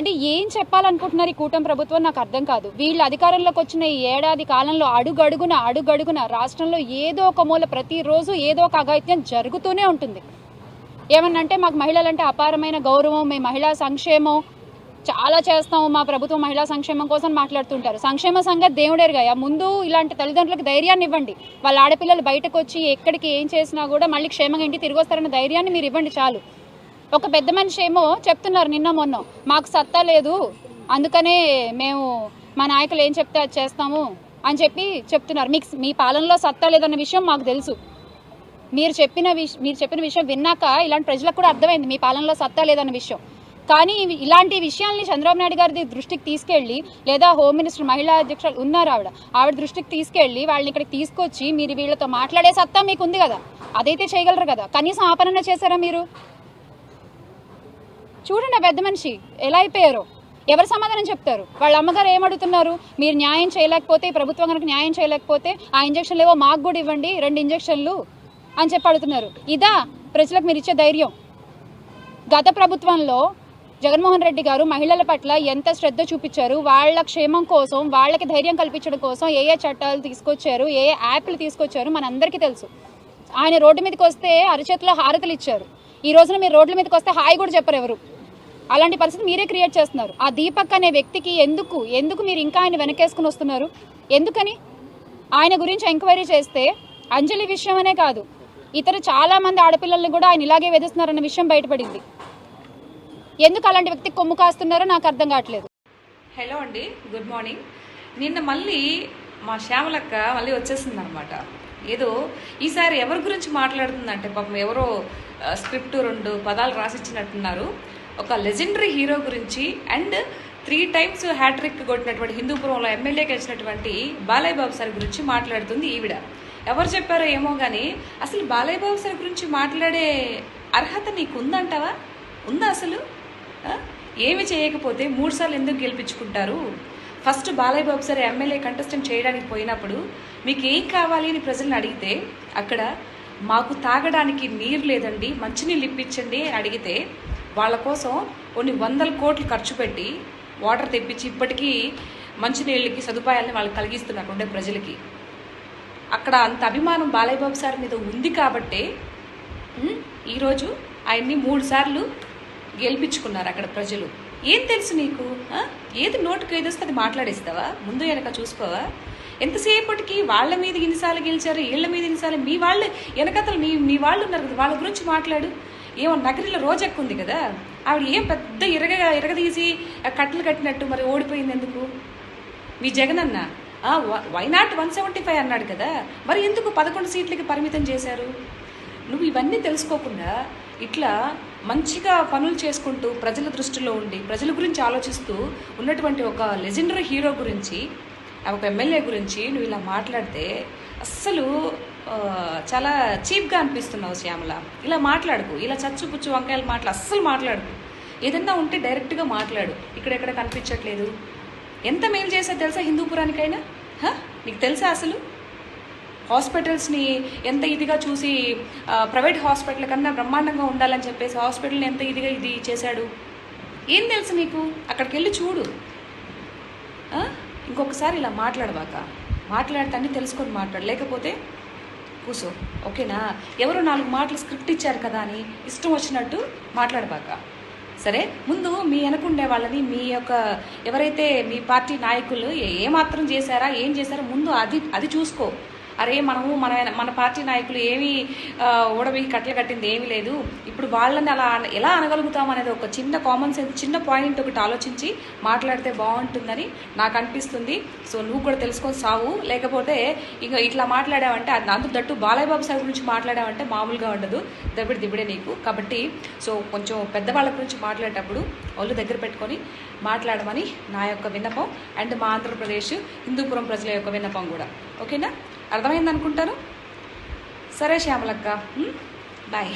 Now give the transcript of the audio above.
అంటే ఏం చెప్పాలనుకుంటున్నారు ఈ కూటమి ప్రభుత్వం నాకు అర్థం కాదు. వీళ్ళు అధికారంలోకి వచ్చిన ఈ ఏడాది కాలంలో అడుగడుగున రాష్ట్రంలో ఏదో ఒక మూల ప్రతిరోజు ఏదో ఒక అఘాయిత్యం జరుగుతూనే ఉంటుంది. ఏమన్నంటే మాకు మహిళలంటే అపారమైన గౌరవం, మేము మహిళా సంక్షేమం చాలా చేస్తాము, మా ప్రభుత్వం మహిళా సంక్షేమం కోసం మాట్లాడుతుంటారు. సంక్షేమ సంగతి దేవుడేరుగా. ముందు ఇలాంటి తల్లిదండ్రులకు ధైర్యాన్ని ఇవ్వండి. వాళ్ళ ఆడపిల్లలు బయటకు వచ్చి ఎక్కడికి ఏం చేసినా కూడా మళ్ళీ క్షేమంగా ఇంటికి తిరిగి వస్తారన్న ధైర్యాన్ని మీరు ఇవ్వండి చాలు. ఒక పెద్ద మనిషి ఏమో చెప్తున్నారు నిన్న మొన్న, మాకు సత్తా లేదు అందుకనే మేము మా నాయకులు ఏం చెప్తే అది చేస్తాము అని చెప్తున్నారు. మీ పాలనలో సత్తా లేదన్న విషయం మాకు తెలుసు. మీరు చెప్పిన విషయం విన్నాక ఇలాంటి ప్రజలకు కూడా అర్థమైంది మీ పాలనలో సత్తా లేదన్న విషయం. కానీ ఇలాంటి విషయాల్ని చంద్రబాబు నాయుడు గారి దృష్టికి తీసుకెళ్ళి, లేదా హోమ్ మినిస్టర్ మహిళా అధ్యక్షులు ఉన్నారు ఆవిడ దృష్టికి తీసుకెళ్ళి వాళ్ళని ఇక్కడికి తీసుకొచ్చి మీరు వీళ్ళతో మాట్లాడే సత్తా మీకు ఉంది కదా, అదైతే చేయగలరు కదా. కనీసం ఆపరణ చేశారా మీరు? చూడండి ఆ పెద్ద మనిషి ఎలా అయిపోయారో. ఎవరు సమాధానం చెప్తారు? వాళ్ళ అమ్మగారు ఏమడుగుతున్నారు? మీరు న్యాయం చేయలేకపోతే, ప్రభుత్వం కనుక న్యాయం చేయలేకపోతే ఆ ఇంజక్షన్లు ఏవో మాకు కూడా ఇవ్వండి 2 ఇంజక్షన్లు అని చెప్పి అడుగుతున్నారు. ఇదా ప్రజలకు మీరు ఇచ్చే ధైర్యం? గత ప్రభుత్వంలో జగన్మోహన్ రెడ్డి గారు మహిళల పట్ల ఎంత శ్రద్ధ చూపించారు, వాళ్ళ క్షేమం కోసం, వాళ్ళకి ధైర్యం కల్పించడం కోసం ఏ చట్టాలు తీసుకొచ్చారు, ఏ యాప్లు తీసుకొచ్చారు మనందరికీ తెలుసు. ఆయన రోడ్డు మీదకి వస్తే అరచేతిలో హారతలు ఇచ్చారు. ఈ రోజున మీరు రోడ్ల మీదకి వస్తే హాయి కూడా చెప్పరు ఎవరు. అలాంటి పరిస్థితి మీరే క్రియేట్ చేస్తున్నారు. ఆ దీపక్ అనే వ్యక్తికి ఎందుకు మీరు ఇంకా ఆయన వెనకేసుకుని వస్తున్నారు? ఎందుకని? ఆయన గురించి ఎంక్వైరీ చేస్తే అంజలి విషయం అనే కాదు, ఇతర చాలా మంది ఆడపిల్లల్ని కూడా ఆయన ఇలాగే వేధిస్తున్నారన్న విషయం బయటపడింది. ఎందుకు అలాంటి వ్యక్తికి కొమ్ము కాస్తున్నారో నాకు అర్థం కావట్లేదు. హలో అండి, గుడ్ మార్నింగ్. నిన్న మళ్ళీ మా శ్యామలక్క మళ్ళీ వచ్చేసింది అనమాట. ఏదో ఈసారి ఎవరి గురించి మాట్లాడుతుందంటే, పాపం ఎవరో స్క్రిప్ట్ 2 పదాలు రాసిచ్చినట్టున్నారు. ఒక లెజెండరీ హీరో గురించి అండ్ 3 టైమ్స్ హ్యాట్రిక్ కొట్టినటువంటి హిందూపురంలో ఎమ్మెల్యేకి వచ్చినటువంటి బాలయ్య బాబు సార్ గురించి మాట్లాడుతుంది ఈవిడ. ఎవరు చెప్పారో ఏమో కానీ అసలు బాలయ్య బాబు సార్ గురించి మాట్లాడే అర్హత నీకు ఉందంటావా? ఉందా అసలు? ఏమి చేయకపోతే 3 సార్లు ఎందుకు గెలిపించుకుంటారు? First Balayya Babu sir MLA contestant చేయడానికి పోయినప్పుడు మీకు ఏం కావాలి అని ప్రజలను అడిగితే, అక్కడ మాకు తాగడానికి నీరు లేదండి, మంచినీళ్ళు ఇప్పించండి అని అడిగితే వాళ్ళ కోసం కొన్ని 100 కోట్లు ఖర్చు పెట్టి వాటర్ తెప్పించి ఇప్పటికీ మంచినీళ్ళకి సదుపాయాలని వాళ్ళకి కలిగిస్తున్నారు ఉండే ప్రజలకి. అక్కడ అంత అభిమానం బాలయ్య బాబు సార్ మీద ఉంది కాబట్టే ఈరోజు ఆయన్ని 3 సార్లు గెలిపించుకున్నారు అక్కడ ప్రజలు. ఏం తెలుసు నీకు? ఏది నోటుకు ఏదొస్తే అది మాట్లాడేస్తావా? ముందు వెనక చూసుకోవా? ఎంతసేపటికి వాళ్ళ మీద ఇన్నిసార్లు గెలిచారు, వీళ్ళ మీద ఇన్నిసార్లు, మీ వాళ్ళు వెనకతలు మీ వాళ్ళు ఉన్నారు కదా, వాళ్ళ గురించి మాట్లాడు. ఏమో నగరిలో రోజెక్కుంది కదా, ఆవిడ ఏం పెద్ద ఇరగదీసి కట్టలు కట్టినట్టు మరి ఓడిపోయింది ఎందుకు? మీ జగన్ అన్న వైనాట్ 175 అన్నాడు కదా, మరి ఎందుకు 11 సీట్లకి పరిమితం చేశారు? నువ్వు ఇవన్నీ తెలుసుకోకుండా ఇట్లా మంచిగా పనులు చేసుకుంటూ ప్రజల దృష్టిలో ఉండి ప్రజల గురించి ఆలోచిస్తూ ఉన్నటువంటి ఒక లెజెండరీ హీరో గురించి, ఒక ఎమ్మెల్యే గురించి నువ్వు ఇలా మాట్లాడితే అస్సలు చాలా చీప్గా అనిపిస్తున్నావు శ్యామల. ఇలా మాట్లాడుకు, ఇలా చచ్చుపుచ్చు వంకాయలు అస్సలు మాట్లాడుకు. ఏదన్నా ఉంటే డైరెక్ట్గా మాట్లాడు. ఇక్కడెక్కడ కనిపించట్లేదు. ఎంత మేలు చేసా తెలుసా హిందూపురానికైనా? నీకు తెలుసా అసలు? హాస్పిటల్స్ని ఎంత ఇదిగా చూసి ప్రైవేట్ హాస్పిటల్ కన్నా బ్రహ్మాండంగా ఉండాలని చెప్పేసి హాస్పిటల్ని ఎంత ఇదిగా ఇది చేశాడు. ఏం తెలుసు నీకు? అక్కడికి వెళ్ళి చూడు. ఇంకొకసారి ఇలా మాట్లాడబాక. మాట్లాడితే అన్నీ తెలుసుకొని మాట్లాడు, లేకపోతే కూసో. ఓకేనా? ఎవరో 4 మాటలు స్క్రిప్ట్ ఇచ్చారు కదా అని ఇష్టం వచ్చినట్టు మాట్లాడబాక. సరే, ముందు మీ వెనకుండే వాళ్ళని, మీ యొక్క ఎవరైతే మీ పార్టీ నాయకులు ఏమాత్రం చేశారా, ఏం చేశారో ముందు అది చూసుకో. అరే మన పార్టీ నాయకులు ఏమీ ఓడబి కట్టలు కట్టింది ఏమీ లేదు, ఇప్పుడు వాళ్ళని అలా ఎలా అనగలుగుతాం అనేది ఒక చిన్న కామన్ సెన్స్, చిన్న పాయింట్ ఒకటి ఆలోచించి మాట్లాడితే బాగుంటుందని నాకు అనిపిస్తుంది. సో నువ్వు కూడా తెలుసుకొని సావు. లేకపోతే ఇక ఇట్లా మాట్లాడావంటే అందుకు దట్టు బాలయ్య బాబు సార్ గురించి మాట్లాడావంటే మామూలుగా ఉండదు, దిబ్బడే నీకు. కాబట్టి సో కొంచెం పెద్దవాళ్ళ గురించి మాట్లాడేటప్పుడు వాళ్ళు దగ్గర పెట్టుకొని మాట్లాడమని నా యొక్క విన్నపం, అండ్ మా ఆంధ్రప్రదేశ్ హిందూపురం ప్రజల యొక్క విన్నపం కూడా. ఓకేనా? అర్థమైంది అనుకుంటాను. సరే శ్యామలక్క, బాయ్.